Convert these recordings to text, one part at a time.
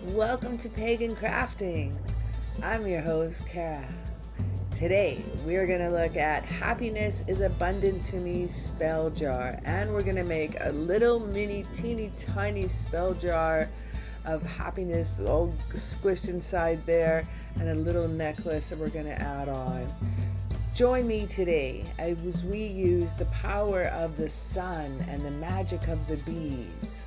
Welcome to Pagan Crafting. I'm your host, Kara. Today, we're going to look at Happiness is Abundant to Me spell jar. And we're going to make a little mini, teeny, tiny spell jar of happiness all squished inside there, and a little necklace that we're going to add on. Join me today as we use the power of the sun and the magic of the bees.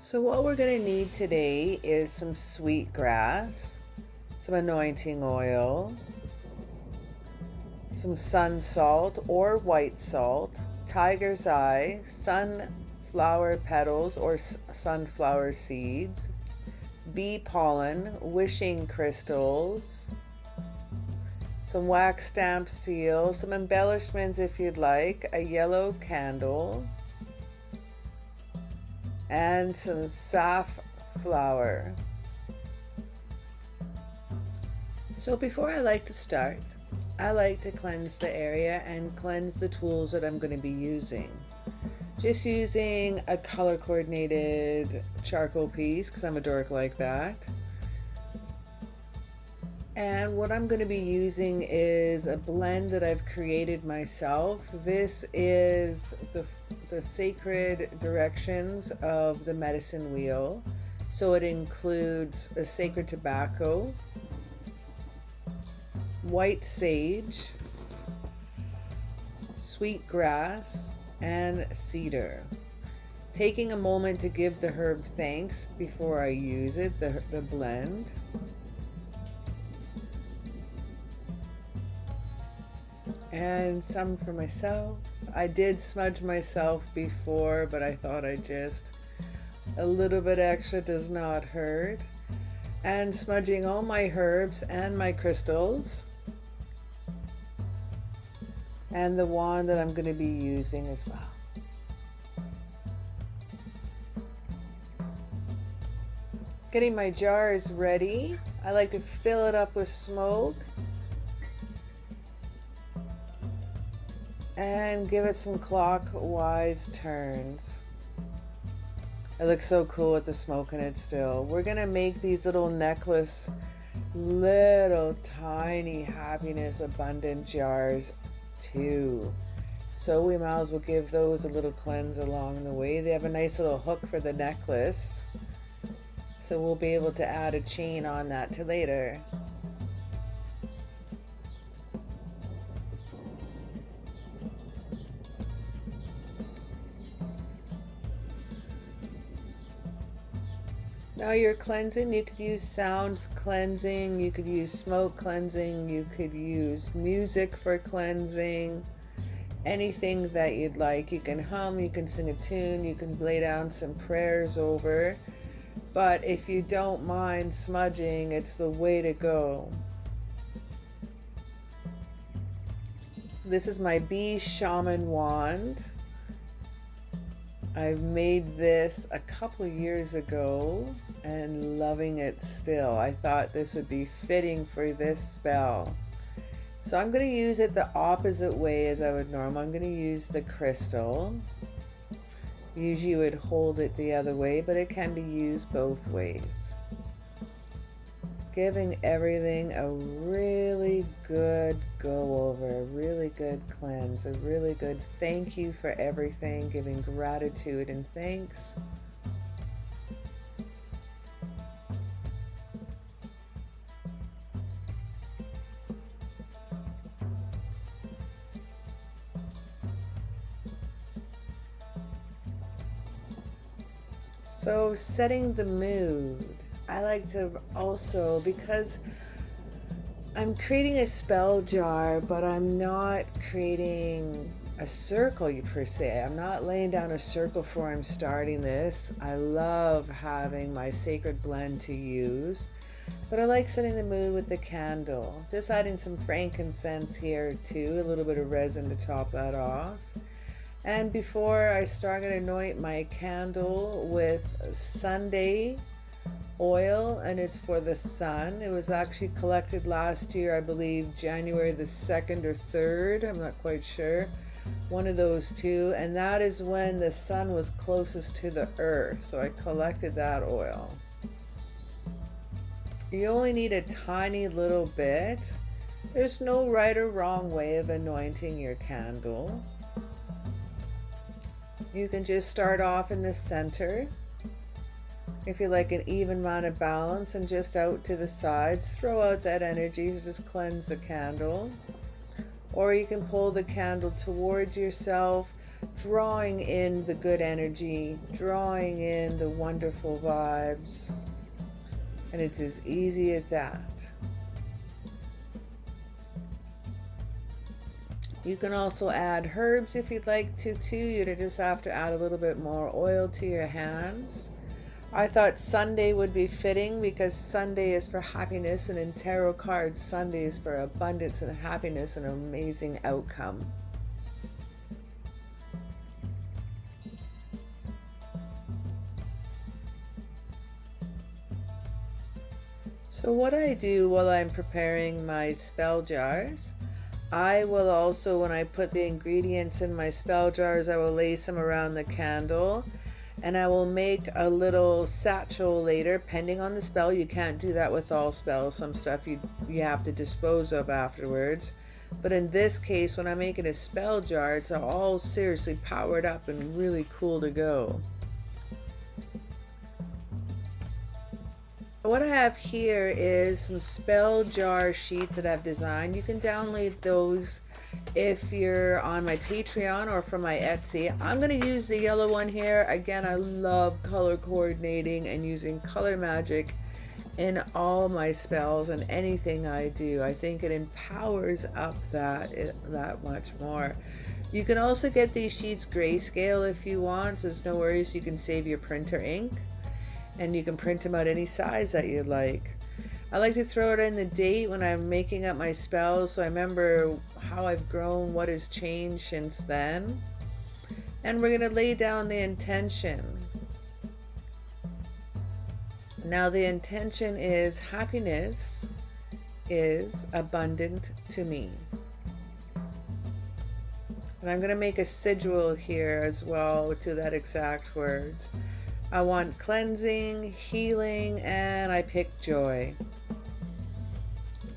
So what we're going to need today is some sweet grass, some anointing oil, some sun salt or white salt, tiger's eye, sunflower petals or sunflower seeds, bee pollen, wishing crystals, some wax stamp seal, some embellishments if you'd like, a yellow candle, and some safflower. So before I like to start, I like to cleanse the area and cleanse the tools that I'm going to be using. Just using a color coordinated charcoal piece because I'm a dork like that. And what I'm going to be using is a blend that I've created myself. This is the sacred directions of the medicine wheel. So it includes a sacred tobacco, white sage, sweet grass, and cedar. Taking a moment to give the herb thanks before I use it, the blend. And some for myself. I did smudge myself before, but I thought a little bit extra does not hurt. And smudging all my herbs and my crystals. And the wand that I'm going to be using as well. Getting my jars ready. I like to fill it up with smoke. And give it some clockwise turns. It looks so cool with the smoke in it still. We're gonna make these little necklace, little tiny happiness abundant jars too. So we might as well give those a little cleanse along the way. They have a nice little hook for the necklace. So we'll be able to add a chain on that to later. Now you're cleansing, you could use sound cleansing, you could use smoke cleansing, you could use music for cleansing, anything that you'd like. You can hum, you can sing a tune, you can lay down some prayers over. But if you don't mind smudging, it's the way to go. This is my Bee Shaman wand. I've made this a couple of years ago and loving it still. I thought this would be fitting for this spell. So I'm going to use it the opposite way as I would normally. I'm going to use the crystal. Usually you would hold it the other way, but it can be used both ways. Giving everything a really good go over, a really good cleanse, a really good thank you for everything, giving gratitude and thanks. So setting the mood. I like to also, because I'm creating a spell jar, but I'm not creating a circle per se. I'm not laying down a circle before I'm starting this. I love having my sacred blend to use, but I like setting the mood with the candle. Just adding some frankincense here too, a little bit of resin to top that off. And before I start, I'm going to anoint my candle with Sunday oil, and it's for the sun. It was actually collected last year, I believe January the 2nd or 3rd, I'm not quite sure, one of those two, and that is when the sun was closest to the earth, so I collected that oil. You only need a tiny little bit. There's no right or wrong way of anointing your candle. You can just start off in the center. If you like an even amount of balance, and just out to the sides, throw out that energy to just cleanse the candle. Or you can pull the candle towards yourself, drawing in the good energy, drawing in the wonderful vibes. And it's as easy as that. You can also add herbs if you'd like to too. You'd just have to add a little bit more oil to your hands. I thought Sunday would be fitting because Sunday is for happiness, and in tarot cards, Sunday is for abundance and happiness and an amazing outcome. So what I do while I'm preparing my spell jars, I will also, when I put the ingredients in my spell jars, I will lay some around the candle. And I will make a little satchel later, depending on the spell. You can't do that with all spells. Some stuff you have to dispose of afterwards. But in this case, when I'm making a spell jar, it's all seriously powered up and really cool to go. What I have here is some spell jar sheets that I've designed. You can download those if you're on my Patreon or from my Etsy. I'm going to use the yellow one here. Again, I love color coordinating and using color magic in all my spells and anything I do. I think it empowers up that much more. You can also get these sheets grayscale if you want, so there's no worries. You can save your printer ink, and you can print them out any size that you like. I like to throw it in the date when I'm making up my spells, so I remember how I've grown, what has changed since then. And we're going to lay down the intention. Now the intention is happiness is abundant to me. And I'm going to make a sigil here as well to that exact words. I want cleansing, healing, and I pick joy.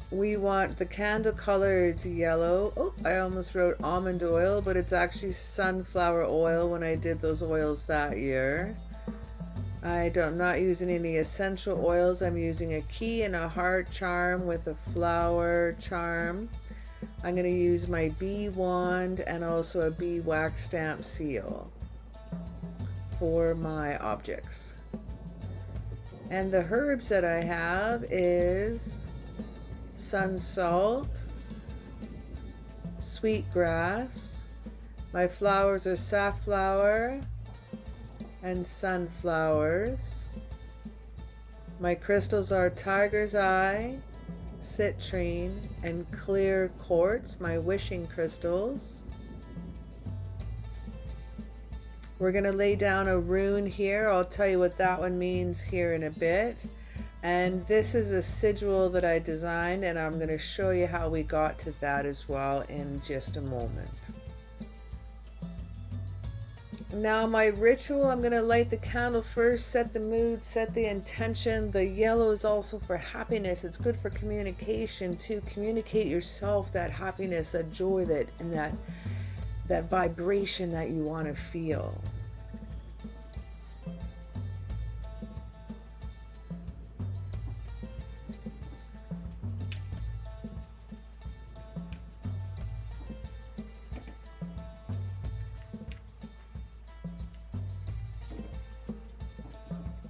We want the candle color is yellow. Oh, I almost wrote almond oil, but it's actually sunflower oil when I did those oils that year. I'm not using any essential oils. I'm using a key and a heart charm with a flower charm. I'm going to use my bee wand and also a bee wax stamp seal for my objects. And the herbs that I have is sun salt, sweetgrass. My flowers are safflower and sunflowers. My crystals are tiger's eye, citrine, and clear quartz, my wishing crystals. We're going to lay down a rune here. I'll tell you what that one means here in a bit. And this is a sigil that I designed, and I'm going to show you how we got to that as well in just a moment. Now my ritual, I'm going to light the candle first, set the mood, set the intention. The yellow is also for happiness. It's good for communication, to communicate yourself that happiness, that joy, that vibration that you want to feel.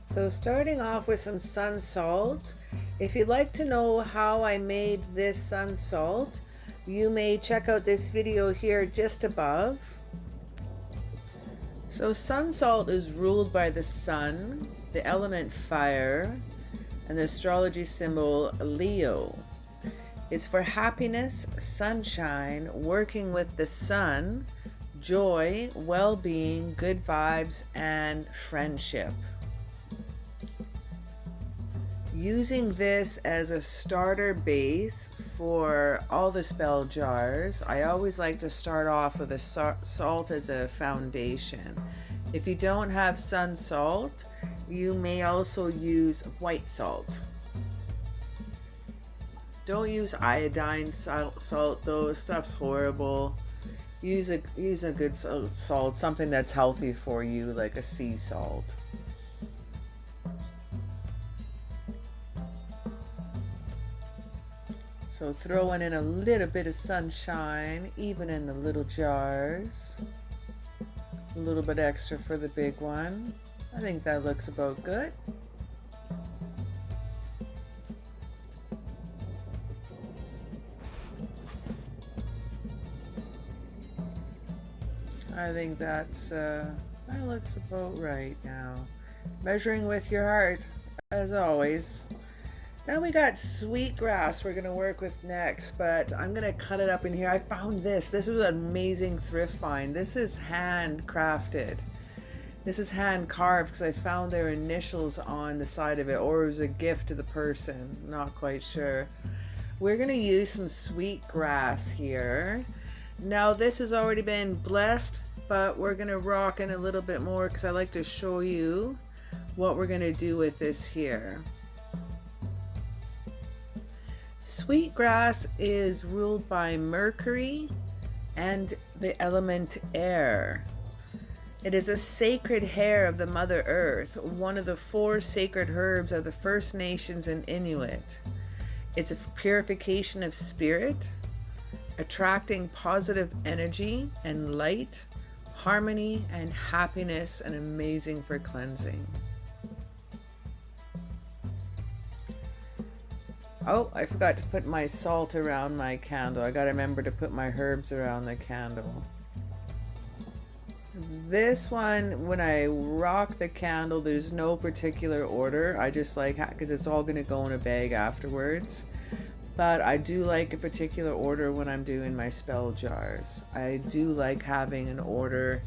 So starting off with some sun salt. If you'd like to know how I made this sun salt, you may check out this video here just above. So sun salt is ruled by the sun, the element fire, and the astrology symbol Leo. It's for happiness, sunshine, working with the sun, joy, well-being, good vibes, and friendship. Using this as a starter base for all the spell jars, I always like to start off with a salt as a foundation. If you don't have sun salt, you may also use white salt. Don't use iodine salt though, stuff's horrible. Use a good salt, something that's healthy for you, like a sea salt. So throwing in a little bit of sunshine, even in the little jars. A little bit extra for the big one. I think that looks about good. I think that looks about right now. Measuring with your heart, as always. Now we got sweetgrass we're gonna work with next, but I'm gonna cut it up in here. I found this. This was an amazing thrift find. This is handcrafted. This is hand carved because I found their initials on the side of it, or it was a gift to the person. Not quite sure. We're gonna use some sweetgrass here. Now this has already been blessed, but we're gonna rock in a little bit more because I like to show you what we're gonna do with this here. Sweetgrass is ruled by Mercury and the element air. It is a sacred hair of the Mother Earth, one of the 4 sacred herbs of the First Nations and Inuit. It's a purification of spirit, attracting positive energy and light, harmony and happiness, and amazing for cleansing. Oh, I forgot to put my salt around my candle. I gotta remember to put my herbs around the candle. This one, when I rock the candle, there's no particular order. I just like, because it's all gonna go in a bag afterwards. But I do like a particular order when I'm doing my spell jars. I do like having an order.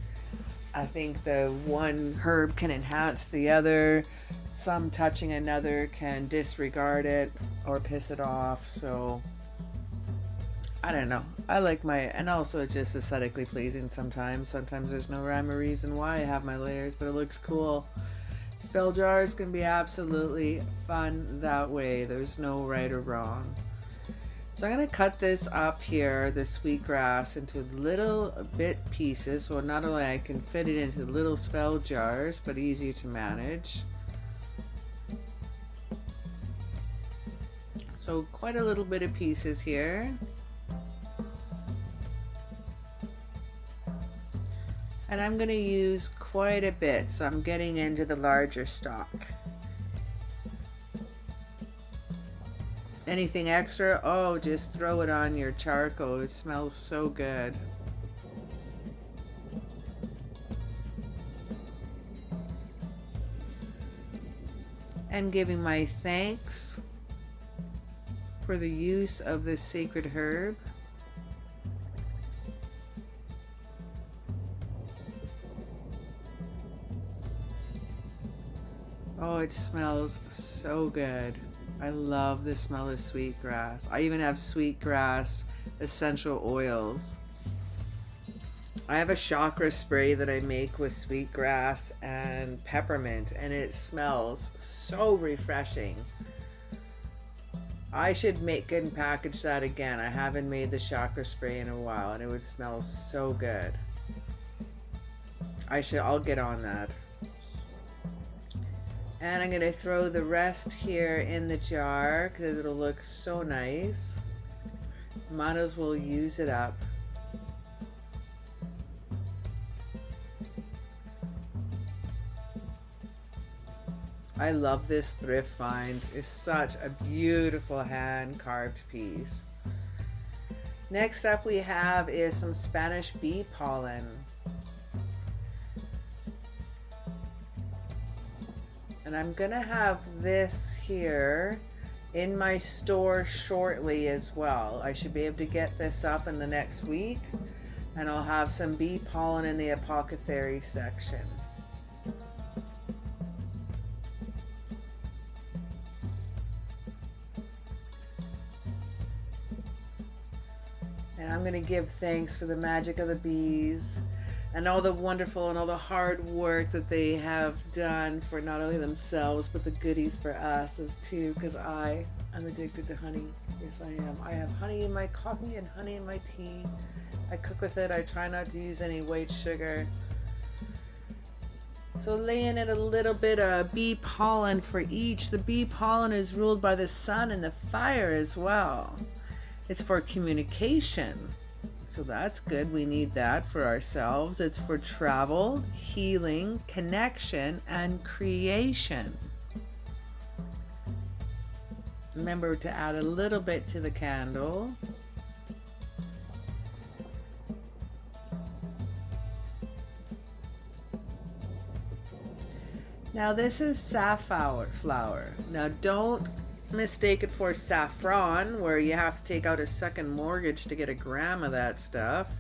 I think the one herb can enhance the other. Some touching another can disregard it or piss it off. So I don't know. I like and also it's just aesthetically pleasing sometimes. Sometimes there's no rhyme or reason why I have my layers, but it looks cool. Spell jars can be absolutely fun that way. There's no right or wrong. So I'm going to cut this up here, the sweetgrass, into little bit pieces, so not only I can fit it into little spell jars, but easier to manage. So quite a little bit of pieces here. And I'm going to use quite a bit, so I'm getting into the larger stock. Anything extra? Oh, just throw it on your charcoal. It smells so good. And giving my thanks for the use of this sacred herb. Oh, it smells so good. I love the smell of sweetgrass. I even have sweetgrass essential oils. I have a chakra spray that I make with sweetgrass and peppermint, and it smells so refreshing. I should make and package that again. I haven't made the chakra spray in a while, and it would smell so good. I'll get on that. And I'm going to throw the rest here in the jar because it'll look so nice. Might as well use it up. I love this thrift find. It's such a beautiful hand carved piece. Next up we have is some Spanish bee pollen. And I'm gonna have this here in my store shortly as well. I should be able to get this up in the next week, and I'll have some bee pollen in the apothecary section. And I'm going to give thanks for the magic of the bees and all the wonderful and all the hard work that they have done for not only themselves but the goodies for us as too, because I am addicted to honey. Yes, I am. I have honey in my coffee and honey in my tea. I cook with it. I try not to use any white sugar. So laying in a little bit of bee pollen for each. The bee pollen is ruled by the sun and the fire as well. It's for communication, so that's good. We need that for ourselves. It's for travel, healing, connection, and creation. Remember to add a little bit to the candle. Now this is safflower flower. Now don't mistake it for saffron, where you have to take out a second mortgage to get a gram of that stuff.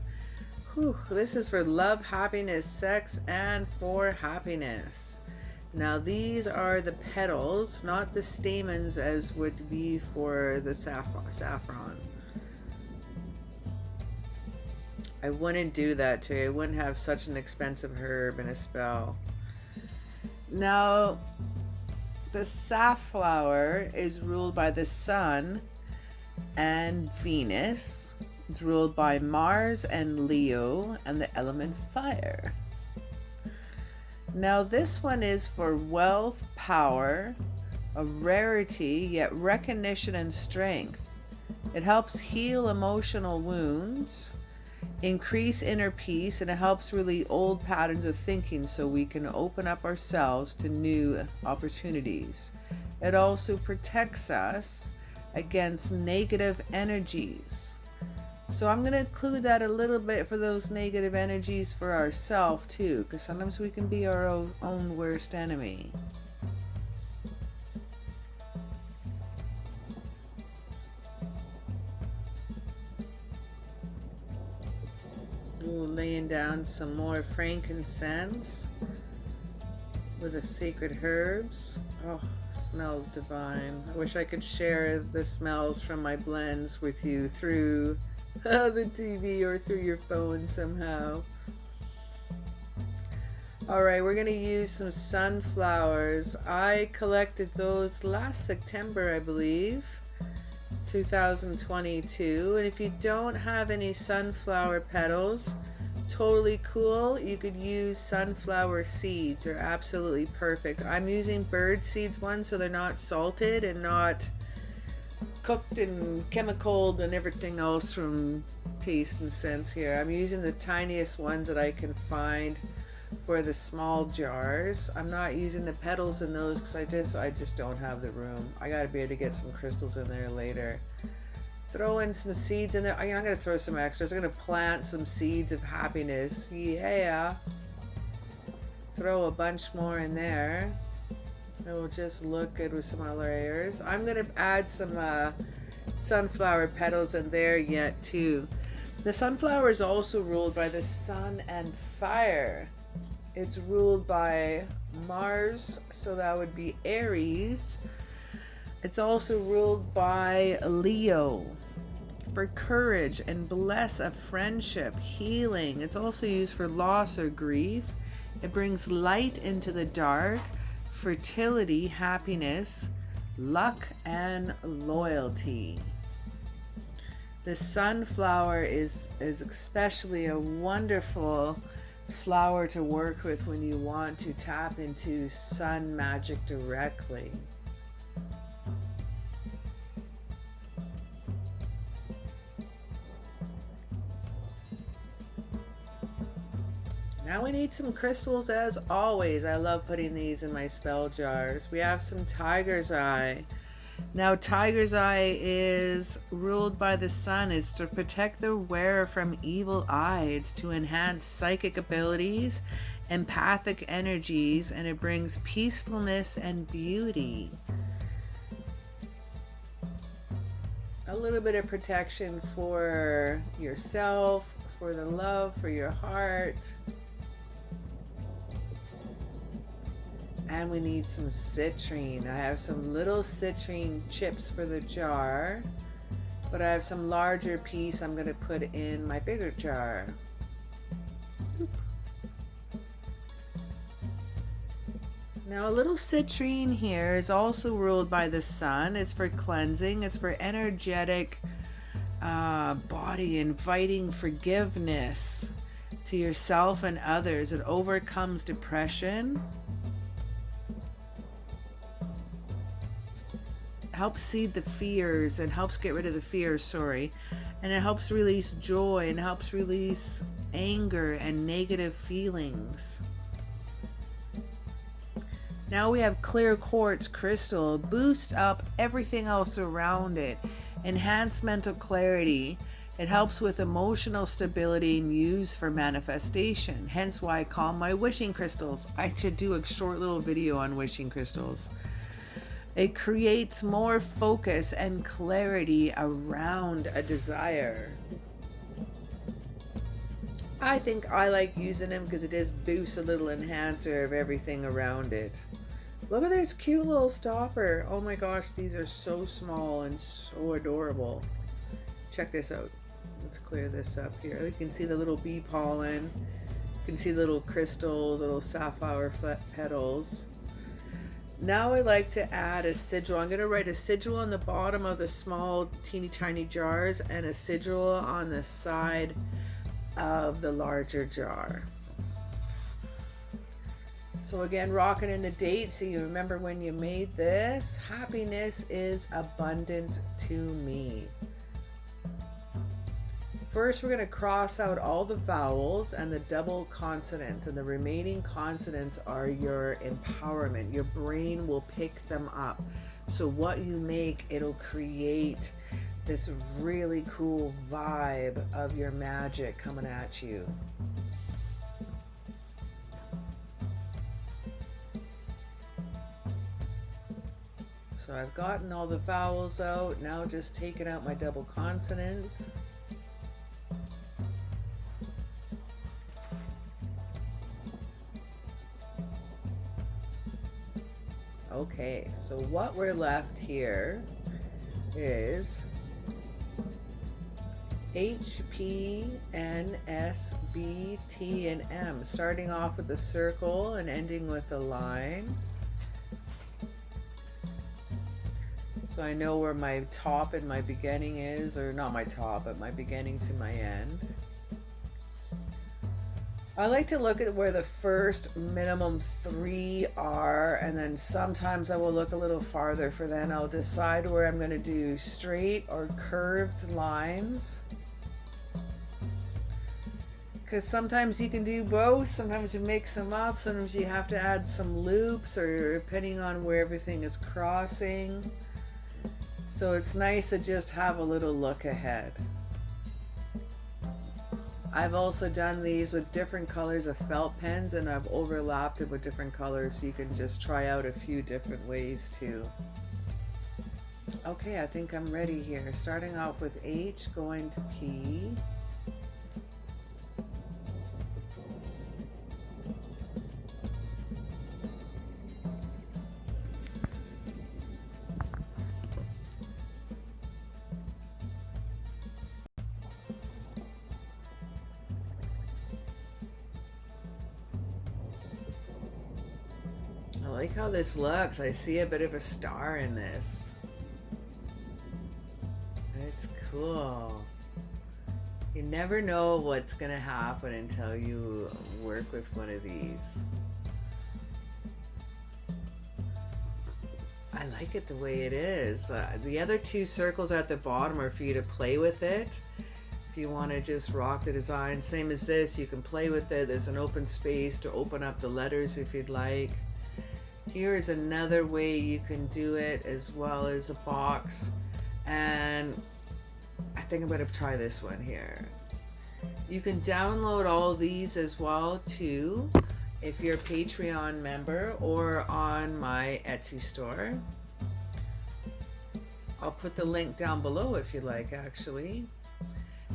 Whew, this is for love, happiness, sex, and for happiness. Now these are the petals, not the stamens as would be for the saffron. I wouldn't do that to you. I wouldn't have such an expensive herb in a spell. Now the safflower is ruled by the sun and Venus. It's ruled by Mars and Leo and the element fire. Now this one is for wealth, power, a rarity, yet recognition and strength. It helps heal emotional wounds, increase inner peace, and it helps release old patterns of thinking so we can open up ourselves to new opportunities. It also protects us against negative energies. So I'm going to include that a little bit for those negative energies for ourselves too, because sometimes we can be our own worst enemy. Laying down some more frankincense with the sacred herbs. Oh, smells divine. I wish I could share the smells from my blends with you through the TV or through your phone somehow. Alright, we're going to use some sunflowers. I collected those last September, I believe. 2022. And if you don't have any sunflower petals, totally cool. You could use sunflower seeds. They're absolutely perfect. I'm using bird seeds ones, so they're not salted and not cooked and chemicaled and everything else from taste and sense here. I'm using the tiniest ones that I can find for the small jars. I'm not using the petals in those because I just don't have the room. I gotta be able to get some crystals in there later. Throw in some seeds in there. I'm gonna throw some extras. I'm gonna plant some seeds of happiness. Yeah. Throw a bunch more in there. It will just look good with some other layers. I'm gonna add some sunflower petals in there yet too. The sunflower is also ruled by the sun and fire. It's ruled by Mars, so that would be Aries. It's also ruled by Leo for courage and bless of friendship, healing. It's also used for loss or grief. It brings light into the dark, fertility, happiness, luck, and loyalty. The sunflower is especially a wonderful flower to work with when you want to tap into sun magic directly. Now we need some crystals as always. I love putting these in my spell jars. We have some tiger's eye. Now tiger's eye is ruled by the sun. It's to protect the wearer from evil eye. It's to enhance psychic abilities, empathic energies, and it brings peacefulness and beauty. A little bit of protection for yourself, for the love, for your heart. And we need some citrine. I have some little citrine chips for the jar, but I have some larger piece I'm going to put in my bigger jar. Now a little citrine here is also ruled by the sun. It's for cleansing. It's for energetic body, inviting forgiveness to yourself and others. It overcomes depression. Helps seed the fears and helps get rid of the fears, and it helps release joy and helps release anger and negative feelings. Now we have clear quartz crystal. Boosts up everything else around it. Enhance mental clarity. It helps with emotional stability and use for manifestation. Hence why I call my wishing crystals. I should do a short little video on wishing crystals. It creates more focus and clarity around a desire. I think I like using them because it just boosts a little enhancer of everything around it. Look at this cute little stopper. Oh my gosh, these are so small and so adorable. Check this out. Let's clear this up here. You can see the little bee pollen. You can see the little crystals, little sapphire petals. Now I like to add a sigil. I'm going to write a sigil on the bottom of the small teeny tiny jars and a sigil on the side of the larger jar. So again, rocking in the date so you remember when you made this. Happiness is abundant to me. First, we're going to cross out all the vowels and the double consonants, and the remaining consonants are your empowerment. Your brain will pick them up. So what you make, it'll create this really cool vibe of your magic coming at you. So I've gotten all the vowels out. Now just taking out my double consonants. Okay, so what we're left here is H, P, N, S, B, T, and M, starting off with a circle and ending with a line. So I know where my top and my beginning is, or not my top, but my beginning to my end. I like to look at where the first minimum 3 are, and then sometimes I will look a little farther for then I'll decide where I'm going to do straight or curved lines. Because sometimes you can do both, sometimes you mix them up, sometimes you have to add some loops, or depending on where everything is crossing. So it's nice to just have a little look ahead. I've also done these with different colors of felt pens, and I've overlapped it with different colors so you can just try out a few different ways too. Okay, I think I'm ready here. Starting off with H, going to P. I like how this looks. I see a bit of a star in this. It's cool. You never know what's going to happen until you work with one of these. I like it the way it is. The other two circles at the bottom are for you to play with it. If you want to just rock the design, same as this, you can play with it. There's an open space to open up the letters if you'd like. Here is another way you can do it, as well as a box. And I think I'm going to try this one here. You can download all these as well too, if you're a Patreon member or on my Etsy store. I'll put the link down below if you like, actually.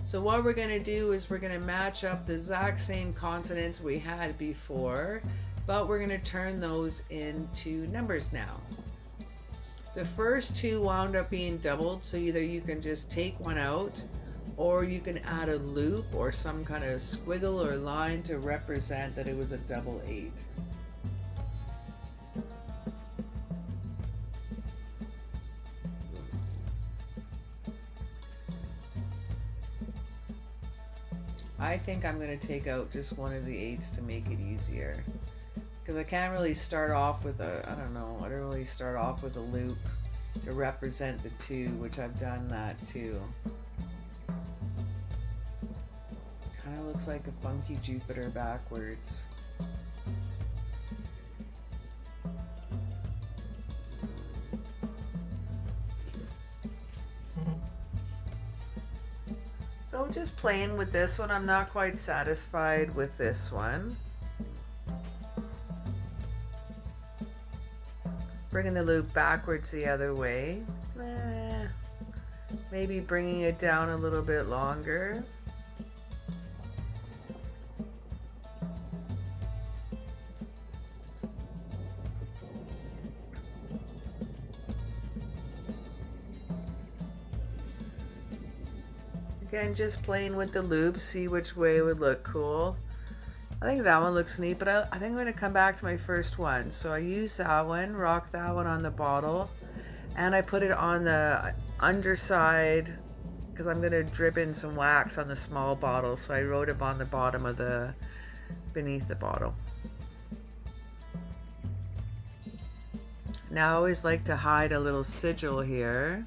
So what we're going to do is we're going to match up the exact same consonants we had before, but we're going to turn those into numbers now. The first two wound up being doubled, so either you can just take one out, or you can add a loop or some kind of squiggle or line to represent that it was a double 8. I think I'm going to take out just one of the 8s to make it easier. Because I can't really start off with a, I don't really start off with a loop to represent the 2, which I've done that too. Kind of looks like a funky Jupiter backwards. So just playing with this one, I'm not quite satisfied with this one. Bringing the loop backwards the other way. Maybe bringing it down a little bit longer. Again, just playing with the loop, see which way would look cool. I think that one looks neat, but I think I'm going to come back to my first one. So I use that one, rock that one on the bottle, and I put it on the underside because I'm going to drip in some wax on the small bottle. So I wrote it on the bottom of the, beneath the bottle. Now I always like to hide a little sigil here.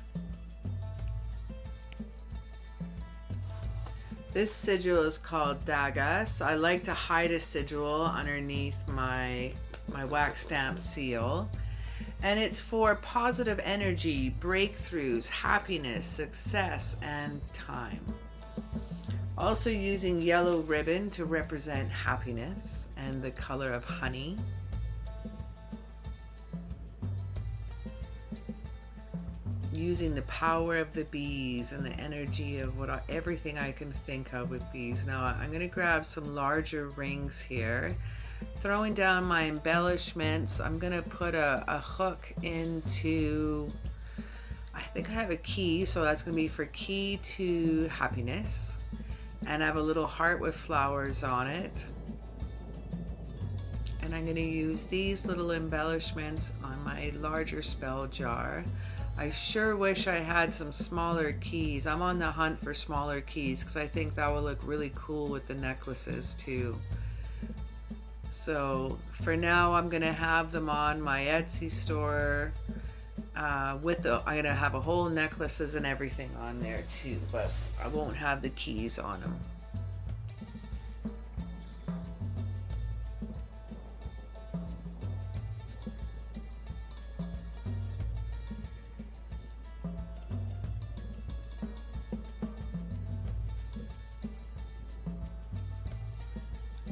This sigil is called Daga, so I like to hide a sigil underneath my wax stamp seal. And it's for positive energy, breakthroughs, happiness, success, and time. Also using yellow ribbon to represent happiness and the color of honey. Using the power of the bees and the energy of everything I can think of with bees. Now I'm going to grab some larger rings here, throwing down my embellishments. I'm going to put a hook into, I think I have a key, so that's going to be for key to happiness, and I have a little heart with flowers on it. And I'm going to use these little embellishments on my larger spell jar. I sure wish I had some smaller keys. I'm on the hunt for smaller keys because I think that will look really cool with the necklaces too. So for now, I'm gonna have them on my Etsy store. I'm gonna have a whole necklaces and everything on there too, but I won't have the keys on them.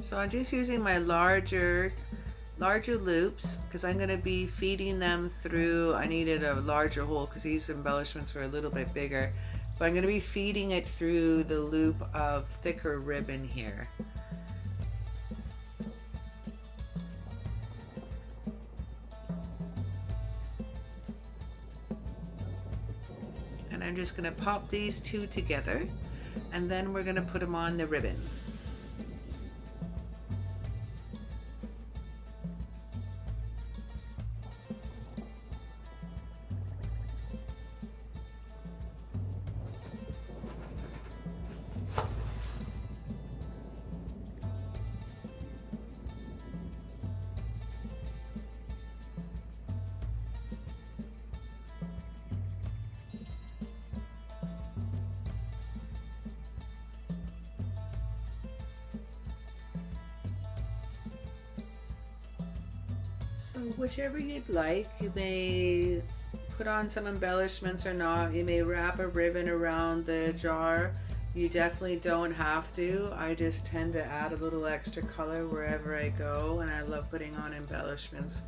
So I'm just using my larger loops because I'm going to be feeding them through. I needed a larger hole because these embellishments were a little bit bigger, but I'm going to be feeding it through the loop of thicker ribbon here. And I'm just going to pop these two together, and then we're going to put them on the ribbon. whichever you'd like. You may put on some embellishments or not. You may wrap a ribbon around the jar. You definitely don't have to. I just tend to add a little extra color wherever I go, and I love putting on embellishments.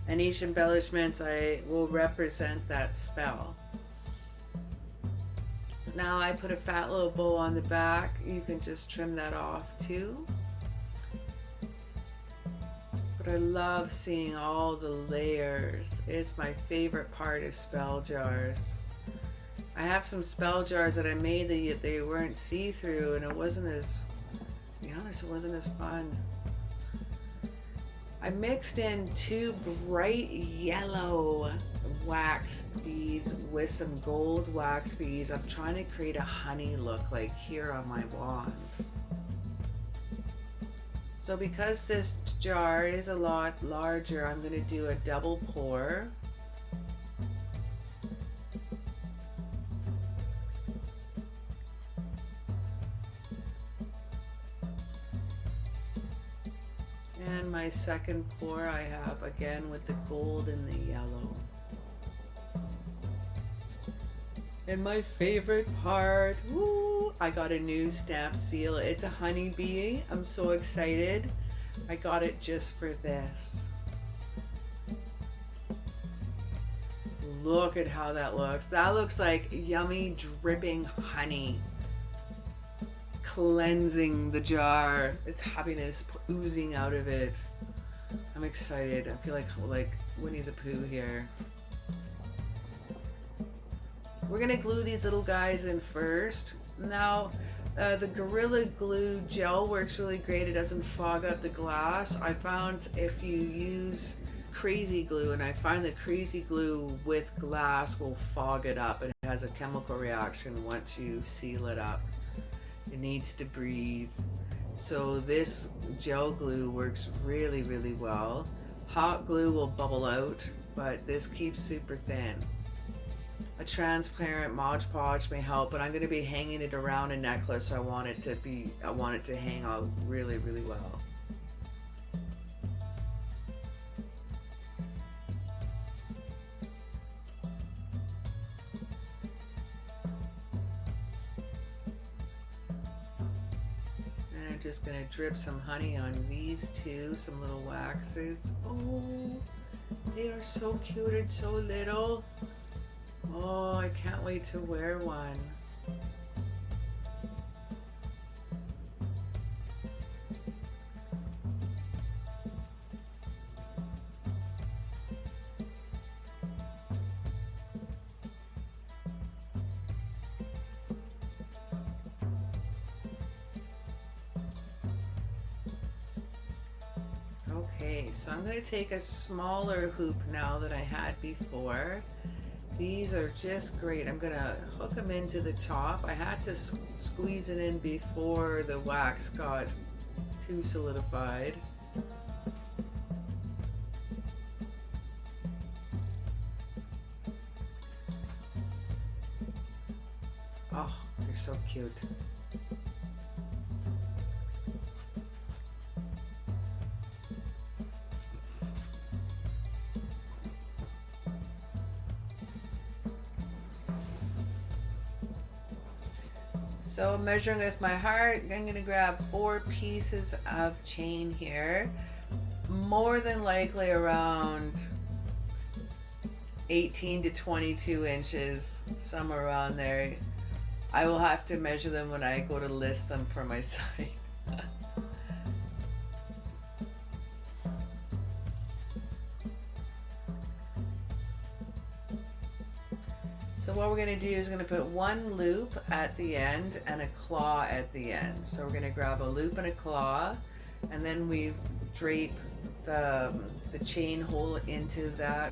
And each embellishment I will represent that spell. Now I put a fat little bow on the back. You can just trim that off too. But I love seeing all the layers. It's my favorite part of spell jars. I have some spell jars that I made that they weren't see-through, and it wasn't as, to be honest, it wasn't as fun. I mixed in 2 bright yellow wax beads with some gold wax beads. I'm trying to create a honey look like here on my wand. So because this jar is a lot larger, I'm going to do a double pour. And my second pour I have again with the gold and the yellow. And my favorite part, woo, I got a new stamp seal. It's a honeybee. I'm so excited. I got it just for this. Look at how that looks. That looks like yummy dripping honey cleansing the jar. It's happiness oozing out of it. I'm excited. I feel like Winnie the Pooh here. We're gonna glue these little guys in first. Now, the Gorilla Glue gel works really great. It doesn't fog up the glass. I found if you use Crazy Glue, and I find that Crazy Glue with glass will fog it up. It has a chemical reaction once you seal it up. It needs to breathe. So this gel glue works really, really well. Hot glue will bubble out, but this keeps super thin. A transparent Mod Podge may help, but I'm going to be hanging it around a necklace, so I want it to hang out really, really well. And I'm just going to drip some honey on these two, some little waxes. Oh, they are so cute and so little. Oh, I can't wait to wear one. Okay, so I'm going to take a smaller hoop now than I had before. These are just great. I'm gonna hook them into the top. I had to squeeze it in before the wax got too solidified. Oh, they're so cute. So measuring with my heart, I'm going to grab 4 pieces of chain here. More than likely around 18 to 22 inches, somewhere around there. I will have to measure them when I go to list them for my site. So what we're going to do is we're going to put one loop at the end and a claw at the end. So we're going to grab a loop and a claw, and then we drape the chain hole into that.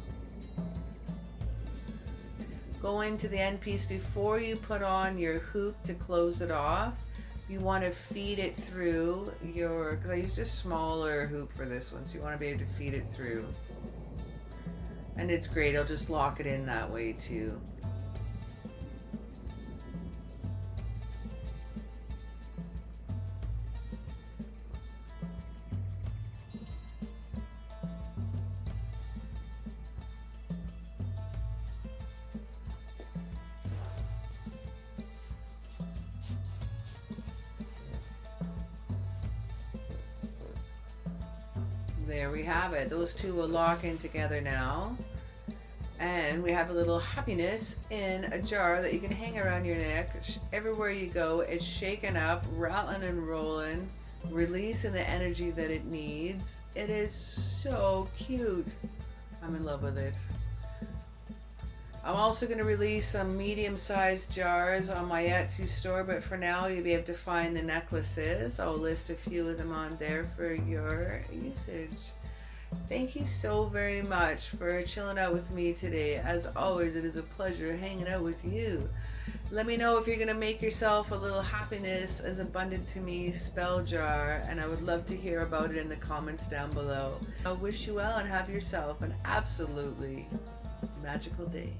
Go into the end piece before you put on your hoop to close it off. You want to feed it through your, because I used a smaller hoop for this one, so you want to be able to feed it through. And it's great, I'll just lock it in that way too. There we have it. Those two will lock in together now. And we have a little happiness in a jar that you can hang around your neck. Everywhere you go, it's shaking up, rattling and rolling, releasing the energy that it needs. It is so cute. I'm in love with it. I'm also going to release some medium-sized jars on my Etsy store, but for now you'll be able to find the necklaces. I'll list a few of them on there for your usage. Thank you so very much for chilling out with me today. As always, it is a pleasure hanging out with you. Let me know if you're going to make yourself a little happiness as abundant to me spell jar, and I would love to hear about it in the comments down below. I wish you well and have yourself an absolutely magical day.